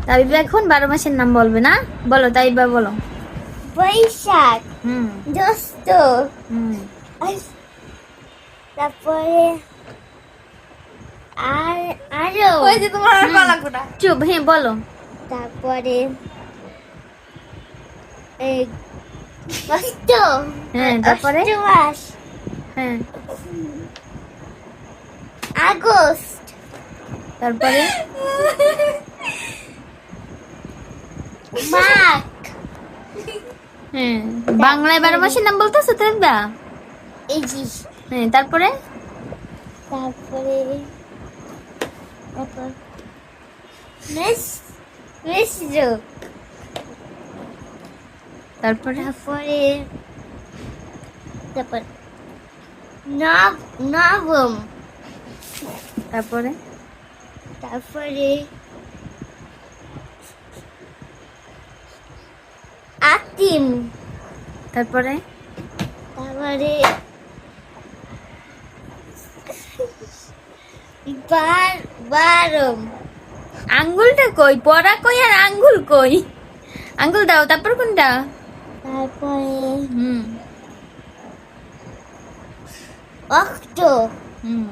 তাইবা এখন 12 মাসের নাম বলবে না? বলো তাইবা বলো। বৈশাখ, হুম জ্যৈষ্ঠ, হুম তারপরে আর আরো ওই যে তোমার আর ভালো লাগবে না। চুপ, হ্যাঁ বলো। তারপরে এই কষ্ট, হ্যাঁ, তারপরে? অষ্ট মাস, হ্যাঁ, আগস্ট, তারপরে? মাঘ, হ্যাঁ, বাংলায় 12 মাসের নাম বলতেছো তাইবা? এই যে হ্যাঁ, তারপরে? তারপরে তারপর মেষ, মেষজ, তারপরে? তারপরে তারপর নবম, তারপরে? তারপরে আতিম, তারপরে? তারপরে বারম, আঙ্গুলটা কই? পড়া কই আর আঙ্গুল কই? আঙ্গুল দাও, তারপর কোনটা? তারপরে হুম অক্ট, হুম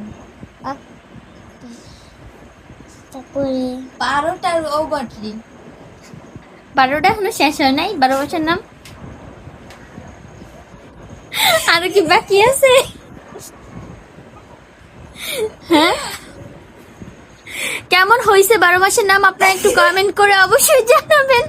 তারপরে 12টার ওভারটি 12টা এখনো শেষ হয় নাই 12 বছর নাম। আর কি বাকি আছে? হ্যাঁ, কেমন হয়েছে 12 মাসের নাম? আপনারা একটু কমেন্ট করে অবশ্যই জানাবেন।